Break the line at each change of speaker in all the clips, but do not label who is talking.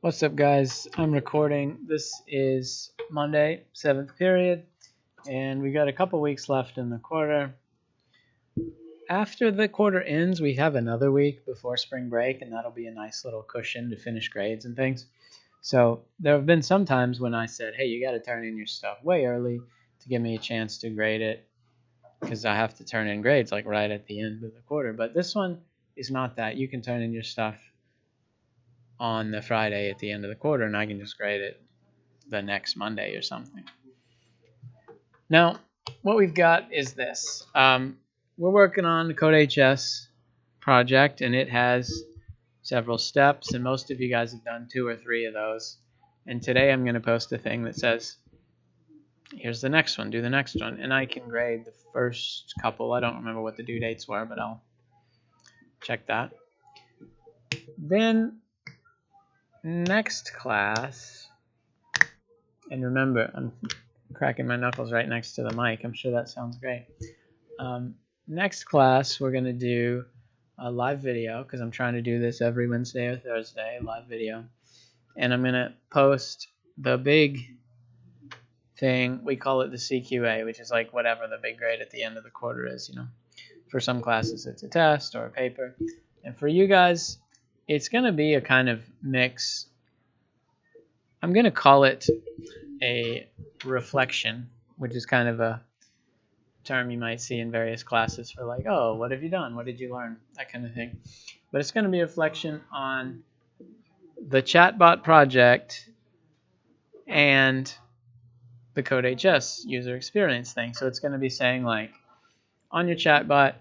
What's up, guys? I'm recording. This is Monday, 7th period, and we got a couple weeks left in the quarter. After the quarter ends, we have another week before spring break, and that'll be a nice little cushion to finish grades and things. So there have been some times when I said, hey, you got to turn in your stuff way early to give me a chance to grade it, because I have to turn in grades like right at the end of the quarter. But this one is not that. You can turn in your stuff on the Friday at the end of the quarter, and I can just grade it the next Monday or something. Now, what we've got is this. We're working on the CodeHS project, and it has several steps, and most of you guys have done 2 or 3 of those. And today I'm going to post a thing that says, here's the next one, do the next one. And I can grade the first couple. I don't remember what the due dates were, but I'll check that. Then next class, and remember, I'm cracking my knuckles right next to the mic. I'm sure that sounds great. Next class, we're going to do a live video, because I'm trying to do this every Wednesday or Thursday, live video. And I'm going to post the big thing. We call it the CQA, which is like whatever the big grade at the end of the quarter is, For some classes, it's a test or a paper. And for you guys, it's going to be a kind of mix. I'm going to call it a reflection, which is kind of a term you might see in various classes for like, oh, what have you done? What did you learn? That kind of thing. But it's going to be a reflection on the chatbot project and the CodeHS user experience thing. So it's going to be saying like, on your chatbot,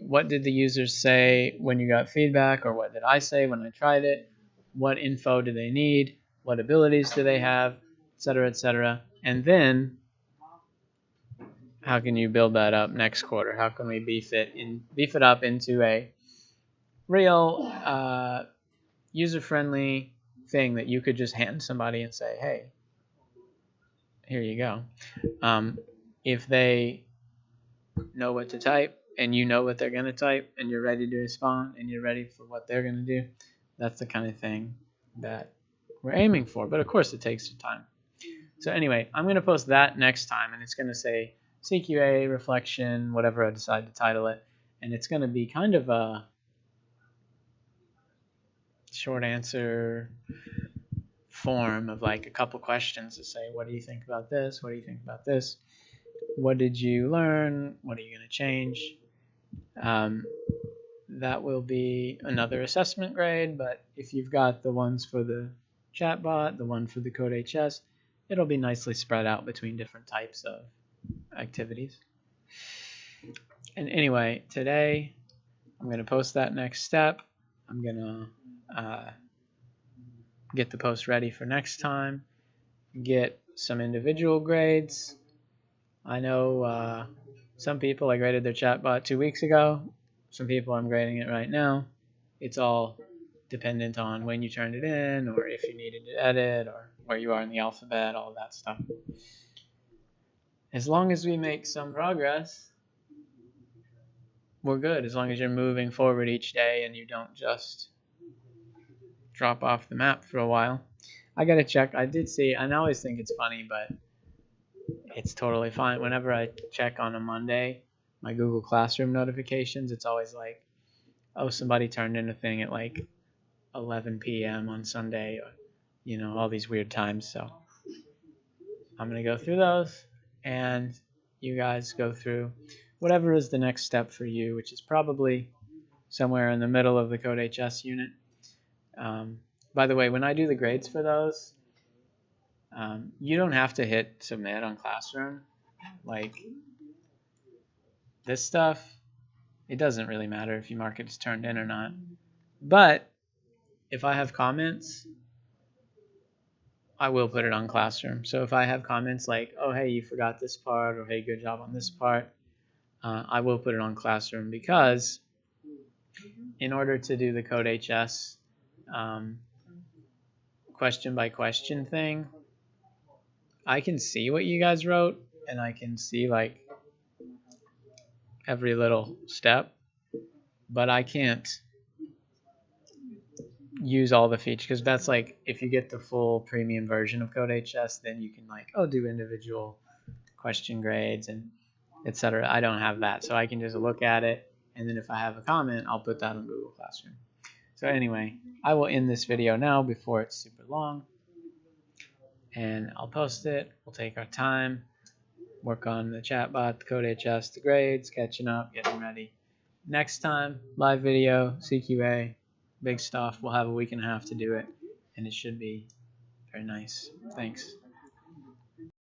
what did the users say when you got feedback, or what did I say when I tried it? What info do they need? What abilities do they have? Etc., etc. And then how can you build that up next quarter? How can we beef it up into a real user-friendly thing that you could just hand somebody and say, hey, here you go. If they know what to type, and you know what they're going to type, and you're ready to respond, and you're ready for what they're going to do, that's the kind of thing that we're aiming for. But of course, it takes some time. So anyway, I'm going to post that next time, and it's going to say CQA, reflection, whatever I decide to title it. And it's going to be kind of a short answer form of like a couple questions to say, what do you think about this? What do you think about this? What did you learn? What are you going to change? That will be another assessment grade, but if you've got the ones for the chatbot, the one for the CodeHS, it'll be nicely spread out between different types of activities. And anyway, today I'm going to post that next step. I'm going to get the post ready for next time, get some individual grades. I know some people, I graded their chatbot 2 weeks ago. Some people, I'm grading it right now. It's all dependent on when you turned it in, or if you needed to edit, or where you are in the alphabet, all of that stuff. As long as we make some progress, we're good. As long as you're moving forward each day and you don't just drop off the map for a while. I gotta check. I did see, and I always think it's funny, but it's totally fine. Whenever I check on a Monday, my Google Classroom notifications, it's always like, oh, somebody turned in a thing at like 11 p.m. on Sunday, or all these weird times. So I'm going to go through those, and you guys go through whatever is the next step for you, which is probably somewhere in the middle of the CodeHS unit. By the way, when I do the grades for those, you don't have to hit submit on Classroom. Like this stuff, it doesn't really matter if you mark it as turned in or not. But if I have comments, I will put it on Classroom. So if I have comments like, oh, hey, you forgot this part, or hey, good job on this part, I will put it on Classroom, because in order to do the CodeHS question by question thing, I can see what you guys wrote, and I can see like every little step, but I can't use all the features, because that's like if you get the full premium version of CodeHS, then you can like do individual question grades and etc. I don't have that, so I can just look at it, and then if I have a comment, I'll put that on Google Classroom. So anyway, I will end this video now before it's super long, and I'll post it. We'll take our time, work on the chatbot, the CodeHS, the grades, catching up, getting ready. Next time, live video, CQA, big stuff. We'll have a week and a half to do it, and it should be very nice. Thanks.